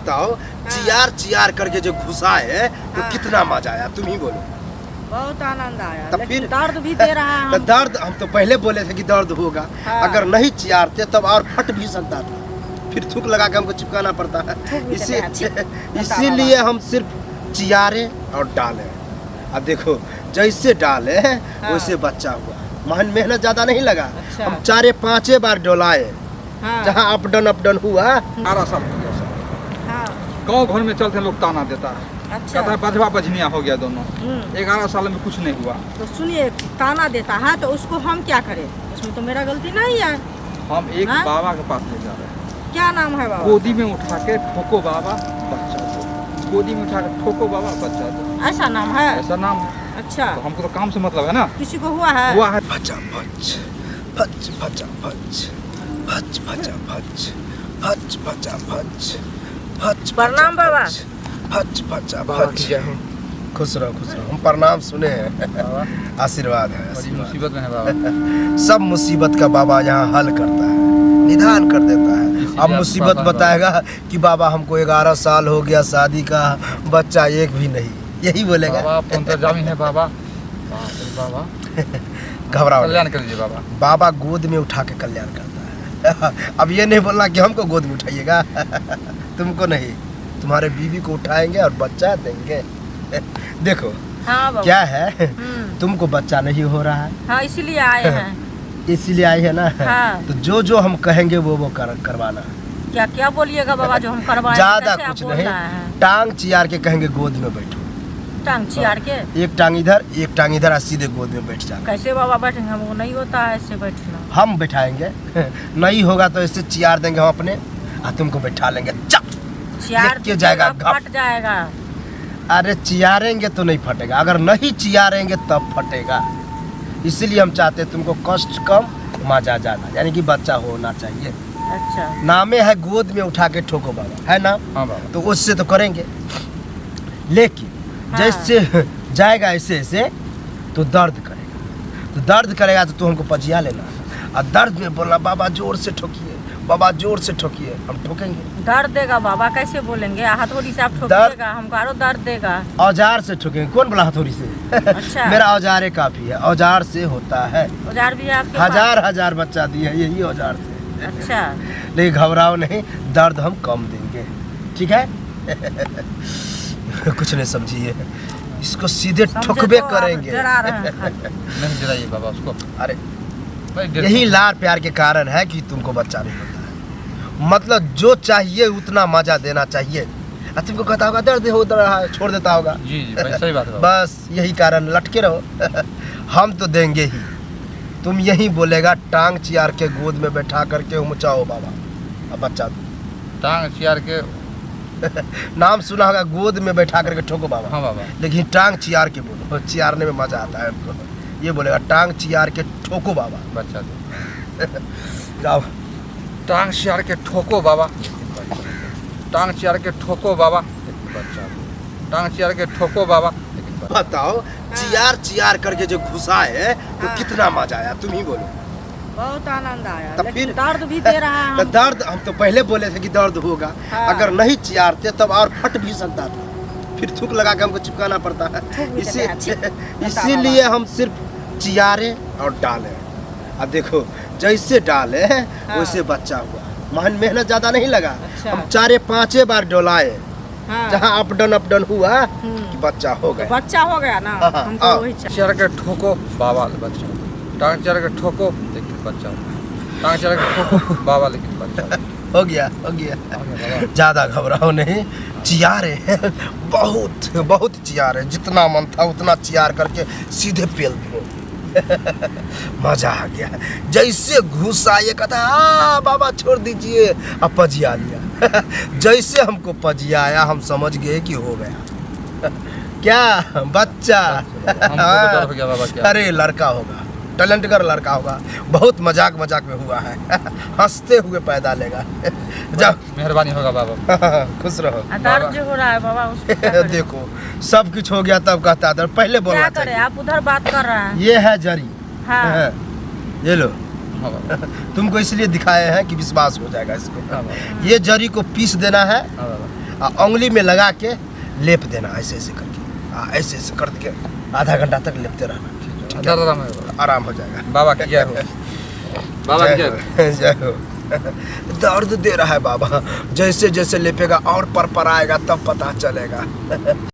बताओ चियार चियार करके जो घुसा है तो कितना मजा आया, तुम ही बोलो। बहुत आनंद आया, तब लेकिन फिर दर्द भी दे रहा है हमको। दर्द हम तो पहले बोले थे कि दर्द होगा। अगर नहीं चियारते तब और फट भी सकता था, फिर थूक लगा के हमको चिपकाना पड़ता है। इसीलिए हम सिर्फ चियारे और डाले। अब देखो जैसे डाले वैसे बच्चा हुआ, मेहनत ज्यादा नहीं लगा। हम 4-5 बार डोलाए, जहाँ अप डाउन हुआ। 12 साल हो गया सर। गाँव घर में चलते लोग ताना देता है, कहता है बजवा बजनिया हो गया दोनों। 11 साल में कुछ नहीं हुआ। तो सुनिए, ताना देता है तो उसको हम क्या करें? उसमें तो मेरा गलती नहीं है। हम एक बाबा के पास ले जा रहे हैं। क्या नाम है बाबा? गोदी में उठा के ठोको बाबा बच्चा दो, गोदी में उठा के ठोको बाबा बच्चा दो। ऐसा नाम है? ऐसा नाम है। अच्छा, तो हमको तो काम से मतलब है ना। किसी को हुआ है? हुआ है। भचा भच भच भचा भच भच भचा भच भच भचा भच भच। प्रणाम बाबा। भच भचा भच। खुश रहो खुश रहो। हम प्रणाम सुने हैं, आशीर्वाद है। बड़ी मुसीबत में है बाबा। सब मुसीबत का बाबा यहाँ हल करता है, निदान कर देता है। अब मुसीबत बताएगा कि बाबा हमको 11 साल हो गया शादी का, बच्चा एक भी नहीं, यही बोलेगा। बाबा पंतरजामी है बाबा। बाबा घबराओ, कल्याण कर दीजिए बाबा। बाबा गोद में उठा के कल्याण करता है। अब ये नहीं बोलना कि हमको गोद में उठाइएगा। तुमको नहीं, तुम्हारे बीवी को उठाएंगे और बच्चा देंगे। देखो हाँ क्या है, तुमको बच्चा नहीं हो रहा है। हाँ, इसीलिए आए हैं। इसीलिए आई है ना। हाँ। तो जो हम कहेंगे वो करवाना। क्या क्या बोलिएगा बाबा जो हम करवाएं? ज्यादा कुछ नहीं, टांग चियार के कहेंगे गोद में बैठो। टांग चियार के? एक टांग इधर सीधे गोद में बैठ जाओ। कैसे बाबा बैठेंगे? हमको नहीं होता है ऐसे बैठना। हम बैठाएंगे। नहीं होगा तो ऐसे चियार देंगे हम अपने, और तुमको बैठा लेंगे। चियार के जाएगा, फट जाएगा। अरे चियारेंगे तो नहीं फटेगा, अगर नहीं चियारेंगे तब फटेगा। इसीलिए हम चाहते हैं तुमको कष्ट कम मजा ज्यादा, यानी कि बच्चा होना चाहिए। अच्छा, नामे है गोद में उठा के ठोको बाबा, है ना? हाँ बाबा। तो उससे तो करेंगे, लेकिन जैसे जाएगा ऐसे ऐसे तो दर्द करेगा। तो दर्द करेगा तो हमको पजिया लेना, और दर्द में बोलना बाबा जोर से ठोकिए, बाबा जोर से ठोकिए। हम ठोकेंगे। दर्द देगा बाबा? कैसे बोलेंगे? हथौड़ी से आप ठोकिएगा, हमको आरो दर्द देगा। औजार से ठोकेंगे। कौन बोला हथौड़ी से? अच्छा। मेरा औजारे काफी है, औजार से होता है। औजार भी है आपके पास? हजार बच्चा दिए है यही औजार से। अच्छा, लेकिन घबराओ नहीं, दर्द हम कम देंगे, ठीक है? कुछ नहीं समझिए, इसको सीधे ठोकबे तो करेंगे। नहीं डराइए बाबा उसको। अरे यही लाड़ प्यार के कारण है कि तुमको बच्चा नहीं होता है। मतलब जो चाहिए उतना मजा देना चाहिए। तुमको कहता होगा दर्द हो रहा है, छोड़ देता होगा। जी सही बात है। बस यही कारण, लटके रहो। हम तो देंगे ही। तुम यही बोलेगा टांग चियार के गोद में बैठा करके ऊंचाओ बाबा, अब बच्चा दो। टांग चियार के नाम सुना होगा, गोद में बैठा करके ठोको बाबा। हाँ बाबा। लेकिन टांग चियार के बोलो, चियारने में मजा आता है हमको। ये बोलेगा टांग चियार के ठोको बाबा, बच्चा दो। जाओ। टांग चियार के ठोको बाबा, टांग चियार के ठोको बाबा, बच्चा दो। टांग चियार के ठोको बाबा। बताओ चियार चियार करके जो घुसा है तो कितना मजा आया, तुम ही बोलो। बहुत आनंद आया, तब लेकिन फिर दर्द भी दे रहा है। दर्द हम तो पहले बोले थे कि दर्द होगा। अगर नहीं चियारते तब और फट भी सकता था, फिर थूक लगा के हमको चिपकाना पड़ता है। इसीलिए हम सिर्फ चियारे और डाले। अब देखो जैसे डाले वैसे बच्चा हुआ, मेहनत ज्यादा नहीं लगा। हम 4-5 बार डोलाए, जहाँ अप डाउन हुआ कि बच्चा हो गया। बच्चा हो गया ना। हमको वही चाहिए। चियार के ठोको बाबा बच्चा, टांग चियार के ठोको लेकिन बच्चा, टांग चियार के ठोको बाबा लेकिन बच्चा। हो गया ज्यादा घबराओ नहीं। चियारे बहुत बहुत चियारे, जितना मन था उतना चियार करके सीधे पेल दो। मजा आ गया। जैसे घुसा ये कहता बाबा छोड़ दीजिए, अब पजिया लिया। जैसे हमको पजिया आया हम समझ गए कि हो गया। क्या बच्चा? हमको तो डर हो गया बाबा। क्या? अरे लड़का होगा, टैलेंटगर लड़का होगा, बहुत मजाक में हुआ है। हंसते हुए पैदा लेगा। जाओ, मेहरबानी होगा बाबा। खुश रहो। दर्द जो हो रहा है बाबा उसको क्या करें? देखो सब कुछ हो गया तब कहता है पहले बोलना क्या चाहिए। करें? आप उधर बात कर रहे हैं। ये है जरी। हाँ। ये लो, हाँ बाबा। तुमको इसलिए दिखाए हैं कि विश्वास हो जाएगा इसको। हाँ बाबा। ये जरी को पीस देना है, हाँ बाबा। उंगली में लगा के लेप देना, ऐसे ऐसे करके, ऐसे ऐसे करके आधा घंटा तक लेपते रहना। आराम हो जाएगा। बाबा की जय हो। बाबा की जय हो। जय हो। दर्द दे रहा है बाबा, जैसे जैसे लेपेगा और पर आएगा तब पता चलेगा।